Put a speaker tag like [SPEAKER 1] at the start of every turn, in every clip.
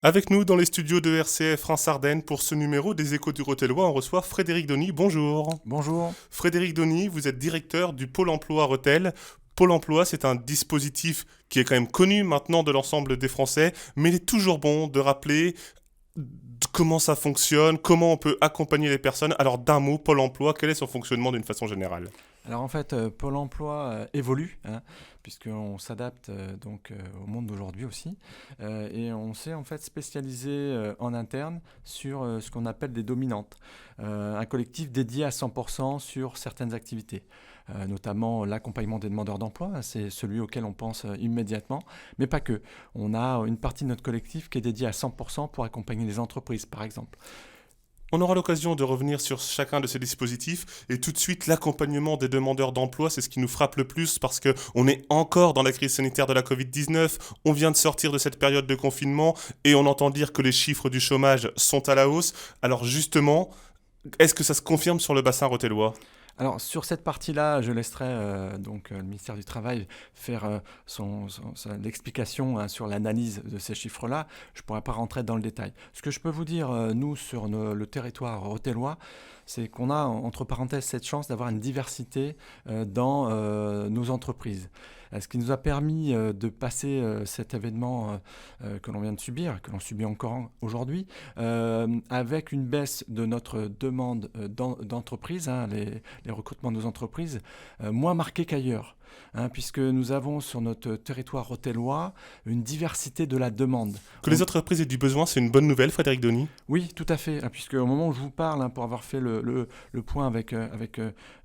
[SPEAKER 1] Avec nous dans les studios de RCF France-Ardennes pour ce numéro des Échos du Rotellois, on reçoit Frédéric Donny. Bonjour.
[SPEAKER 2] Bonjour.
[SPEAKER 1] Frédéric Donny, vous êtes directeur du Pôle emploi Rethel. Pôle emploi, c'est un dispositif qui est quand même connu maintenant de l'ensemble des Français, mais il est toujours bon de rappeler comment ça fonctionne, comment on peut accompagner les personnes. Alors d'un mot, Pôle emploi, quel est son fonctionnement d'une façon générale?
[SPEAKER 2] Alors en fait, Pôle emploi évolue, puisqu'on s'adapte au monde d'aujourd'hui aussi. Et on s'est en fait spécialisé en interne sur ce qu'on appelle des dominantes. Un collectif dédié à 100% sur certaines activités. Notamment l'accompagnement des demandeurs d'emploi, c'est celui auquel on pense immédiatement, mais pas que. On a une partie de notre collectif qui est dédiée à 100% pour accompagner les entreprises, par exemple.
[SPEAKER 1] On aura l'occasion de revenir sur chacun de ces dispositifs et tout de suite l'accompagnement des demandeurs d'emploi, c'est ce qui nous frappe le plus parce qu'on est encore dans la crise sanitaire de la Covid-19, on vient de sortir de cette période de confinement et on entend dire que les chiffres du chômage sont à la hausse. Alors justement, est-ce que ça se confirme sur le bassin rothellois?
[SPEAKER 2] Alors sur cette partie-là, je laisserai le ministère du Travail faire l'explication sur l'analyse de ces chiffres-là. Je ne pourrais pas rentrer dans le détail. Ce que je peux vous dire, nous, sur le territoire rothellois, c'est qu'on a, entre parenthèses, cette chance d'avoir une diversité dans nos entreprises. Ce qui nous a permis de passer cet événement que l'on vient de subir, que l'on subit encore aujourd'hui, avec une baisse de notre demande d'entreprise, les recrutements de nos entreprises, moins marqués qu'ailleurs. Puisque nous avons sur notre territoire rothellois une diversité de la demande.
[SPEAKER 1] Que les entreprises aient du besoin, c'est une bonne nouvelle, Frédéric Donny?
[SPEAKER 2] Oui, tout à fait, puisque au moment où je vous parle, pour avoir fait le point avec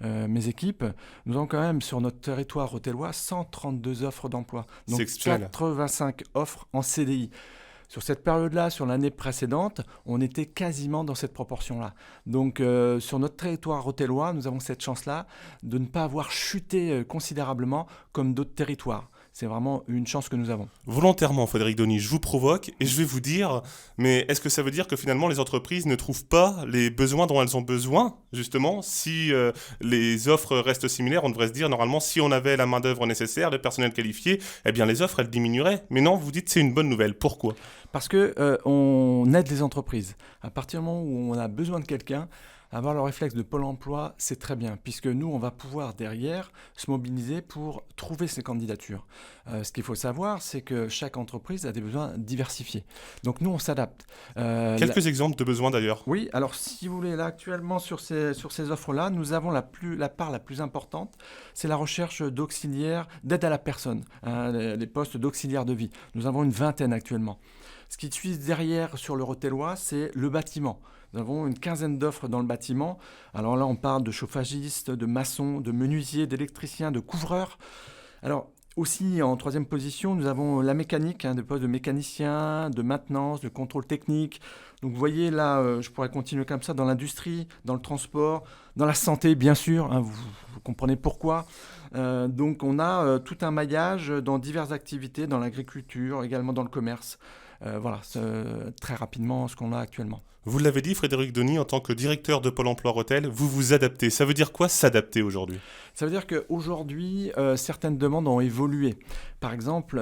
[SPEAKER 2] mes équipes, nous avons quand même sur notre territoire rothellois 132 offres d'emploi,
[SPEAKER 1] C'est
[SPEAKER 2] donc
[SPEAKER 1] exceptionnel.
[SPEAKER 2] 85 offres en CDI. Sur cette période-là, sur l'année précédente, on était quasiment dans cette proportion-là. Donc sur notre territoire rothellois, nous avons cette chance-là de ne pas avoir chuté considérablement comme d'autres territoires. C'est vraiment une chance que nous avons.
[SPEAKER 1] Volontairement, Frédéric Donny, je vous provoque et je vais vous dire, mais est-ce que ça veut dire que finalement les entreprises ne trouvent pas les besoins dont elles ont besoin, justement, si les offres restent similaires, on devrait se dire normalement si on avait la main-d'œuvre nécessaire, le personnel qualifié, eh bien les offres elles diminueraient. Mais non, vous dites c'est une bonne nouvelle. Pourquoi?
[SPEAKER 2] Parce que on aide les entreprises. À partir du moment où on a besoin de quelqu'un, avoir le réflexe de Pôle emploi, c'est très bien, puisque nous, on va pouvoir derrière se mobiliser pour trouver ces candidatures. Ce qu'il faut savoir, c'est que chaque entreprise a des besoins diversifiés. Donc nous, on s'adapte.
[SPEAKER 1] Quelques exemples de besoins d'ailleurs.
[SPEAKER 2] Oui, alors si vous voulez, là actuellement sur ces offres-là, nous avons la part la plus importante, c'est la recherche d'auxiliaires, d'aide à la personne, les postes d'auxiliaires de vie. Nous avons une vingtaine actuellement. Ce qui suit derrière sur le Rothellois, c'est le bâtiment. Nous avons une quinzaine d'offres dans le bâtiment. Alors là, on parle de chauffagistes, de maçons, de menuisiers, d'électriciens, de couvreurs. Alors aussi, en troisième position, nous avons la mécanique, des postes de mécaniciens, de maintenance, de contrôle technique. Donc vous voyez là, je pourrais continuer comme ça dans l'industrie, dans le transport, dans la santé, bien sûr. Vous comprenez pourquoi. Donc on a tout un maillage dans diverses activités, dans l'agriculture, également dans le commerce. Voilà, c'est très rapidement ce qu'on a actuellement.
[SPEAKER 1] Vous l'avez dit, Frédéric Donny, en tant que directeur de Pôle emploi Rethel, vous vous adaptez. Ça veut dire quoi s'adapter aujourd'hui?
[SPEAKER 2] Ça veut dire qu'aujourd'hui, certaines demandes ont évolué. Par exemple,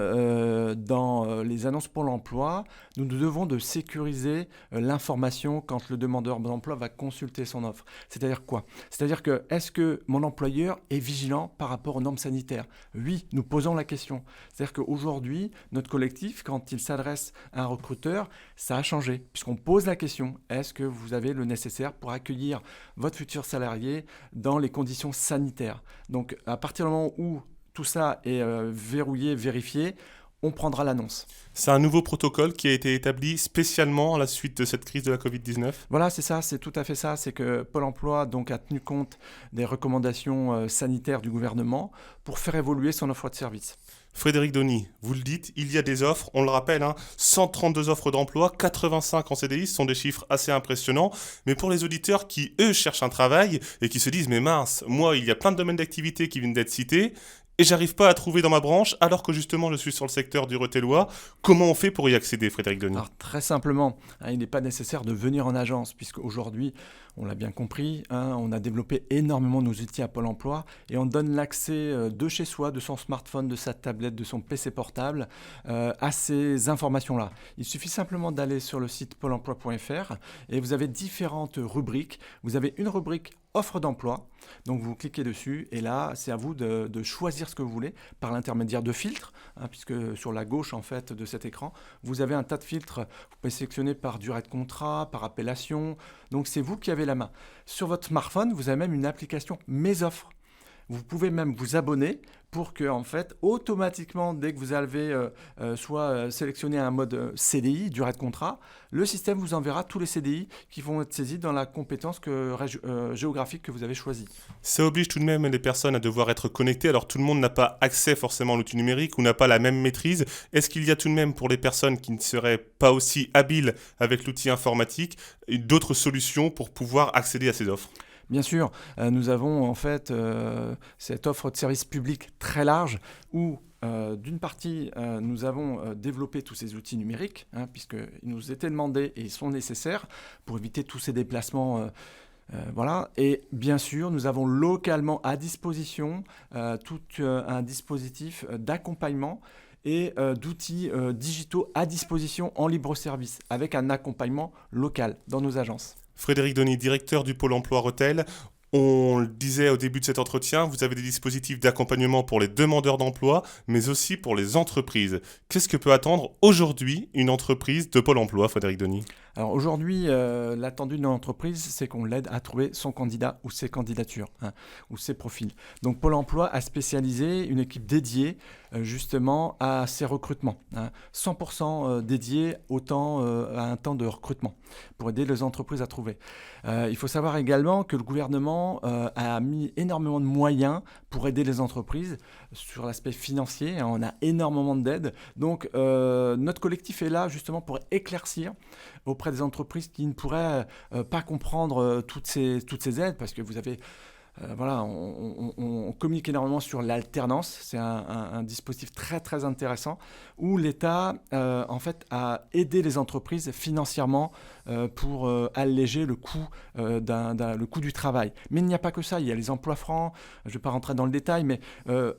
[SPEAKER 2] dans les annonces pour l'emploi, nous devons de sécuriser l'information quand le demandeur d'emploi va consulter son offre. C'est-à-dire quoi? C'est-à-dire que est-ce que mon employeur est vigilant par rapport aux normes sanitaires? Oui, nous posons la question. C'est-à-dire qu'aujourd'hui, notre collectif, quand il s'adresse à un recruteur, ça a changé, puisqu'on pose la question, est-ce que vous avez le nécessaire pour accueillir votre futur salarié dans les conditions sanitaires? Donc à partir du moment où tout ça est verrouillé, vérifié, on prendra l'annonce.
[SPEAKER 1] C'est un nouveau protocole qui a été établi spécialement à la suite de cette crise de la Covid-19.
[SPEAKER 2] Voilà, c'est ça, c'est tout à fait ça. C'est que Pôle emploi donc, a tenu compte des recommandations sanitaires du gouvernement pour faire évoluer son offre de service.
[SPEAKER 1] Frédéric Donny, vous le dites, il y a des offres, on le rappelle, 132 offres d'emploi, 85 en CDI, ce sont des chiffres assez impressionnants. Mais pour les auditeurs qui, eux, cherchent un travail et qui se disent « Mais mince, moi, il y a plein de domaines d'activité qui viennent d'être cités, et j'arrive pas à trouver dans ma branche alors que justement je suis sur le secteur du Rethel-Lois. Comment on fait pour y accéder, Frédéric Denis?
[SPEAKER 2] Alors très simplement, il n'est pas nécessaire de venir en agence, puisque aujourd'hui, on l'a bien compris, on a développé énormément nos outils à Pôle emploi et on donne l'accès de chez soi, de son smartphone, de sa tablette, de son PC portable à ces informations-là. Il suffit simplement d'aller sur le site pôle emploi.fr et vous avez différentes rubriques. Vous avez une rubrique offre d'emploi, donc vous cliquez dessus et là c'est à vous de choisir ce que vous voulez par l'intermédiaire de filtres, puisque sur la gauche en fait de cet écran, vous avez un tas de filtres. Vous pouvez sélectionner par durée de contrat, par appellation, donc c'est vous qui avez la main. Sur votre smartphone, vous avez même une application Mes offres. Vous pouvez même vous abonner pour que, en fait, automatiquement, dès que vous avez soit sélectionné un mode CDI, durée de contrat, le système vous enverra tous les CDI qui vont être saisis dans la compétence géographique que vous avez choisie.
[SPEAKER 1] Ça oblige tout de même les personnes à devoir être connectées. Alors tout le monde n'a pas accès forcément à l'outil numérique ou n'a pas la même maîtrise. Est-ce qu'il y a tout de même pour les personnes qui ne seraient pas aussi habiles avec l'outil informatique d'autres solutions pour pouvoir accéder à ces offres?
[SPEAKER 2] Bien sûr, nous avons en fait cette offre de service public très large où d'une partie, nous avons développé tous ces outils numériques, puisqu'ils nous étaient demandés et ils sont nécessaires pour éviter tous ces déplacements. Voilà. Et bien sûr, nous avons localement à disposition tout un dispositif d'accompagnement et d'outils digitaux à disposition en libre service, avec un accompagnement local dans nos agences.
[SPEAKER 1] Frédéric Denis, directeur du Pôle emploi Rethel. On le disait au début de cet entretien, vous avez des dispositifs d'accompagnement pour les demandeurs d'emploi, mais aussi pour les entreprises. Qu'est-ce que peut attendre aujourd'hui une entreprise de Pôle emploi, Frédéric Denis?
[SPEAKER 2] Alors aujourd'hui, l'attendu d'une entreprise, c'est qu'on l'aide à trouver son candidat ou ses candidatures, ou ses profils. Donc Pôle emploi a spécialisé une équipe dédiée justement à ces recrutements, 100% dédié à un temps de recrutement pour aider les entreprises à trouver. Il faut savoir également que le gouvernement a mis énormément de moyens pour aider les entreprises sur l'aspect financier. On a énormément d'aides. Donc notre collectif est là justement pour éclaircir auprès des entreprises qui ne pourraient pas comprendre toutes ces aides, parce que vous avez on communique énormément sur l'alternance. C'est un dispositif très très intéressant où l'État en fait a aidé les entreprises financièrement pour alléger le coût le coût du travail. Mais il n'y a pas que ça, il y a les emplois francs. Je ne vais pas rentrer dans le détail, mais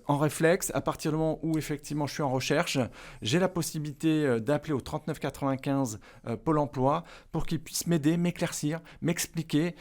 [SPEAKER 2] en réflexe, à partir du moment où effectivement je suis en recherche, j'ai la possibilité d'appeler au 39 95 Pôle emploi pour qu'ils puissent m'aider, m'éclaircir, m'expliquer.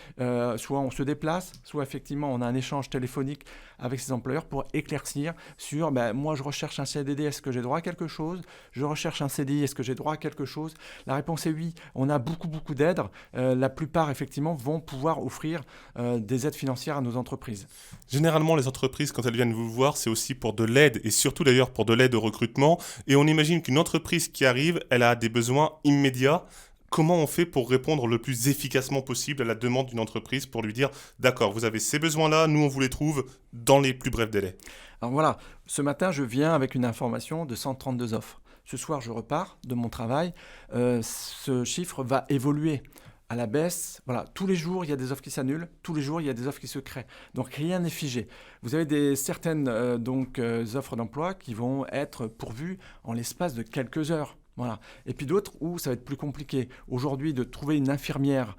[SPEAKER 2] Soit on se déplace, soit effectivement on a un échange téléphonique avec ces employeurs pour éclaircir sur moi je recherche un CDD, est-ce que j'ai droit à quelque chose? Je recherche un CDI, est-ce que j'ai droit à quelque chose? La réponse est oui. On a beaucoup d'aides. La plupart effectivement vont pouvoir offrir des aides financières à nos entreprises.
[SPEAKER 1] Généralement, les entreprises, quand elles viennent vous voir, c'est aussi pour de l'aide, et surtout d'ailleurs pour de l'aide au recrutement. Et on imagine qu'une entreprise qui arrive, elle a des besoins immédiats. Comment on fait pour répondre le plus efficacement possible à la demande d'une entreprise pour lui dire « D'accord, vous avez ces besoins-là, nous on vous les trouve dans les plus brefs délais ».
[SPEAKER 2] Alors voilà, ce matin je viens avec une information de 132 offres. Ce soir je repars de mon travail, ce chiffre va évoluer à la baisse. Voilà, tous les jours il y a des offres qui s'annulent, tous les jours il y a des offres qui se créent. Donc rien n'est figé. Vous avez certaines offres d'emploi qui vont être pourvues en l'espace de quelques heures. Voilà. Et puis d'autres où ça va être plus compliqué. Aujourd'hui, de trouver une infirmière,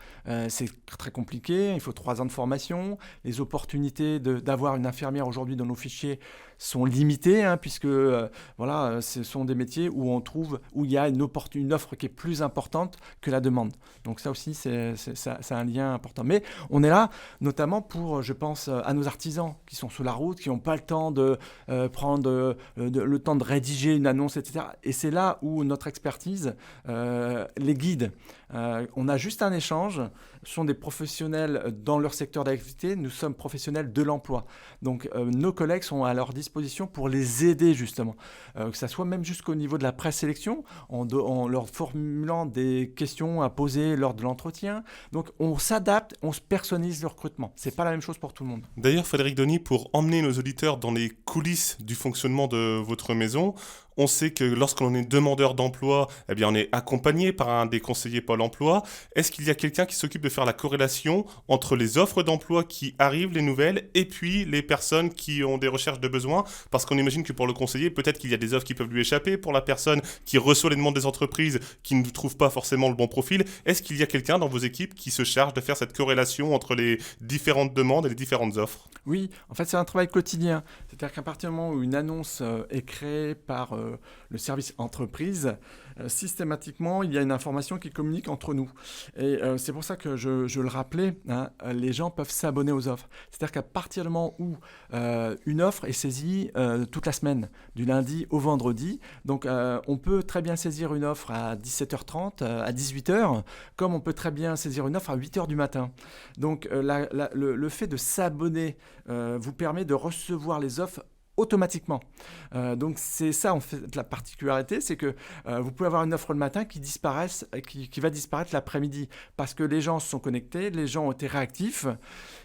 [SPEAKER 2] c'est très compliqué. Il faut 3 ans de formation. Les opportunités d'avoir une infirmière aujourd'hui dans nos fichiers sont limitées, puisque ce sont des métiers où il y a une offre qui est plus importante que la demande. Donc ça aussi, c'est un lien important. Mais on est là notamment pour, je pense, à nos artisans qui sont sur la route, qui n'ont pas le temps de prendre le temps de rédiger une annonce, etc. Et c'est là où notre expertise les guide. On a juste un échange. Ce sont des professionnels dans leur secteur d'activité. Nous sommes professionnels de l'emploi. Donc nos collègues sont à leur disposition pour les aider justement. Que ça soit même jusqu'au niveau de la présélection, en leur formulant des questions à poser lors de l'entretien. Donc on s'adapte, on se personnalise le recrutement. C'est pas la même chose pour tout le monde.
[SPEAKER 1] D'ailleurs, Frédéric Denis, pour emmener nos auditeurs dans les coulisses du fonctionnement de votre maison, On sait que lorsqu'on est demandeur d'emploi, eh bien, on est accompagné par un des conseillers Pôle emploi. Est-ce qu'il y a quelqu'un qui s'occupe de faire la corrélation entre les offres d'emploi qui arrivent, les nouvelles, et puis les personnes qui ont des recherches de besoins? Parce qu'on imagine que pour le conseiller, peut-être qu'il y a des offres qui peuvent lui échapper. Pour la personne qui reçoit les demandes des entreprises, qui ne trouve pas forcément le bon profil, est-ce qu'il y a quelqu'un dans vos équipes qui se charge de faire cette corrélation entre les différentes demandes et les différentes offres?
[SPEAKER 2] Oui, en fait, c'est un travail quotidien. C'est-à-dire qu'à partir du moment où une annonce est créée par le service entreprise, systématiquement, il y a une information qui communique entre nous. Et c'est pour ça que je le rappelais, hein, les gens peuvent s'abonner aux offres. C'est-à-dire qu'à partir du moment où une offre est saisie toute la semaine, du lundi au vendredi, donc on peut très bien saisir une offre à 17h30, à 18h, comme on peut très bien saisir une offre à 8h du matin. Donc le fait de s'abonner vous permet de recevoir les offres automatiquement. Donc c'est ça en fait la particularité, c'est que vous pouvez avoir une offre le matin qui va disparaître l'après-midi parce que les gens se sont connectés, les gens ont été réactifs.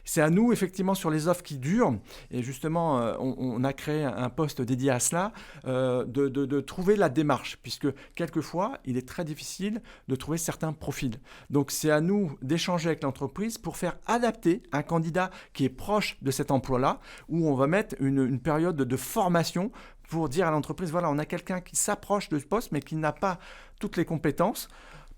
[SPEAKER 2] C'est à nous effectivement sur les offres qui durent et justement on a créé un poste dédié à cela de trouver la démarche puisque quelquefois il est très difficile de trouver certains profils. Donc c'est à nous d'échanger avec l'entreprise pour faire adapter un candidat qui est proche de cet emploi-là où on va mettre une période de formation pour dire à l'entreprise, voilà, on a quelqu'un qui s'approche de ce poste mais qui n'a pas toutes les compétences.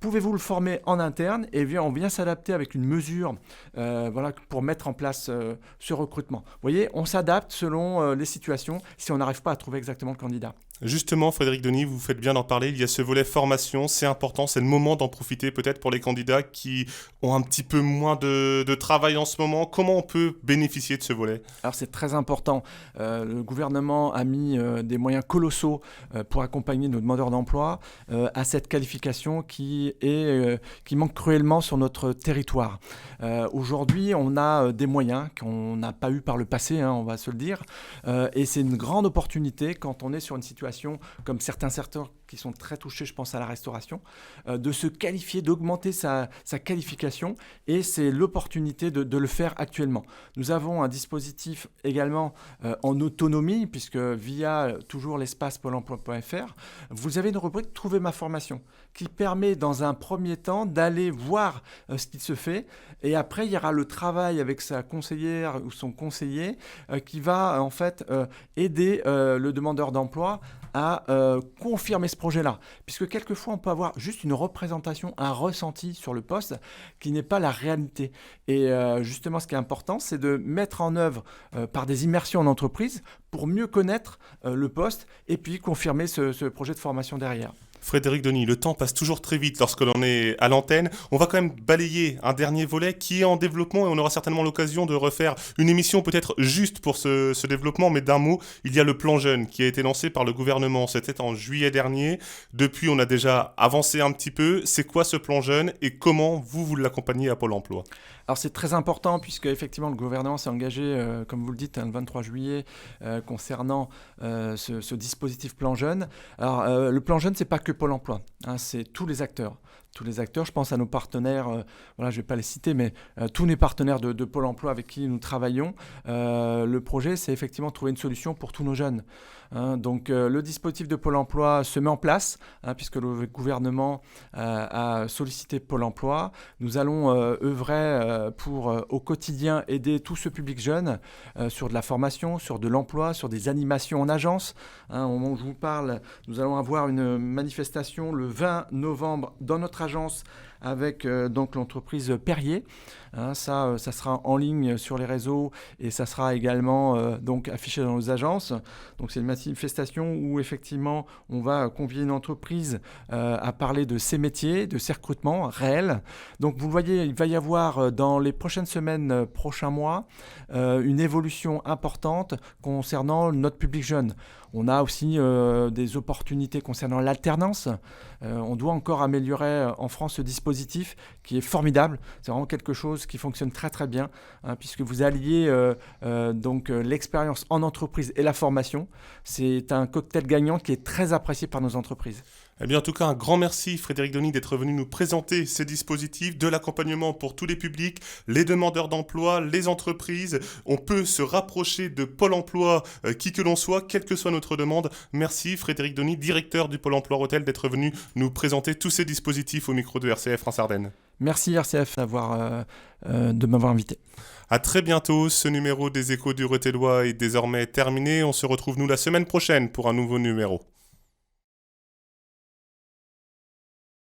[SPEAKER 2] Pouvez-vous le former en interne et bien, on vient s'adapter avec une mesure voilà, pour mettre en place ce recrutement. Vous voyez, on s'adapte selon les situations si on n'arrive pas à trouver exactement le candidat.
[SPEAKER 1] Justement, Frédéric Denis, vous faites bien d'en parler, il y a ce volet formation, c'est important, c'est le moment d'en profiter peut-être pour les candidats qui ont un petit peu moins de travail en ce moment. Comment on peut bénéficier de ce volet?
[SPEAKER 2] Alors c'est très important. Le gouvernement a mis des moyens colossaux pour accompagner nos demandeurs d'emploi à cette qualification qui manque cruellement sur notre territoire. Aujourd'hui, on a des moyens qu'on n'a pas eu par le passé, hein, on va se le dire, et c'est une grande opportunité quand on est sur une situation comme certains secteurs qui sont très touchés, je pense à la restauration, de se qualifier, d'augmenter sa qualification et c'est l'opportunité de le faire actuellement. Nous avons un dispositif également en autonomie puisque via toujours l'espace pôle emploi.fr, vous avez une rubrique Trouver ma formation qui permet dans un premier temps d'aller voir ce qui se fait et après il y aura le travail avec sa conseillère ou son conseiller qui va en fait aider le demandeur d'emploi à confirmer ce projet-là. Puisque quelquefois, on peut avoir juste une représentation, un ressenti sur le poste qui n'est pas la réalité. Et justement, ce qui est important, c'est de mettre en œuvre par des immersions en entreprise pour mieux connaître le poste et puis confirmer ce projet de formation derrière.
[SPEAKER 1] Frédéric Denis, le temps passe toujours très vite lorsque l'on est à l'antenne. On va quand même balayer un dernier volet qui est en développement et on aura certainement l'occasion de refaire une émission peut-être juste pour ce développement, mais d'un mot, il y a le plan jeune qui a été lancé par le gouvernement. C'était en juillet dernier. Depuis, on a déjà avancé un petit peu. C'est quoi ce plan jeune et comment vous l'accompagnez à Pôle emploi?
[SPEAKER 2] Alors c'est très important puisque effectivement le gouvernement s'est engagé, comme vous le dites, le 23 juillet concernant ce dispositif plan jeune. Alors le plan jeune, c'est pas que Pôle emploi, hein, c'est tous les acteurs. Tous les acteurs, je pense à nos partenaires, voilà, je ne vais pas les citer, mais tous les partenaires de Pôle emploi avec qui nous travaillons. Le projet, c'est effectivement trouver une solution pour tous nos jeunes. Hein, donc le dispositif de Pôle emploi se met en place, hein, puisque le gouvernement a sollicité Pôle emploi. Nous allons œuvrer pour au quotidien aider tout ce public jeune sur de la formation, sur de l'emploi, sur des animations en agence. Hein, au moment où je vous parle, nous allons avoir une manifestation le 20 novembre dans notre agence avec donc l'entreprise Perrier. Hein, ça sera en ligne sur les réseaux et ça sera également donc affiché dans nos agences. Donc c'est une manifestation où effectivement on va convier une entreprise à parler de ses métiers, de ses recrutements réels. Donc vous le voyez, il va y avoir dans les prochaines semaines, prochains mois, une évolution importante concernant notre public jeune. On a aussi des opportunités concernant l'alternance. On doit encore améliorer en France ce dispositif qui est formidable. C'est vraiment quelque chose qui fonctionne très très bien, hein, puisque vous alliez donc l'expérience en entreprise et la formation. C'est un cocktail gagnant qui est très apprécié par nos entreprises.
[SPEAKER 1] Eh bien, en tout cas, un grand merci, Frédéric Denis, d'être venu nous présenter ces dispositifs de l'accompagnement pour tous les publics, les demandeurs d'emploi, les entreprises. On peut se rapprocher de Pôle emploi, qui que l'on soit, quelle que soit notre demande. Merci, Frédéric Denis, directeur du Pôle emploi Rethel, d'être venu nous présenter tous ces dispositifs au micro de RCF France-Ardennes.
[SPEAKER 2] Merci RCF de m'avoir invité.
[SPEAKER 1] À très bientôt, ce numéro des Échos du Rothellois est désormais terminé. On se retrouve nous la semaine prochaine pour un nouveau numéro.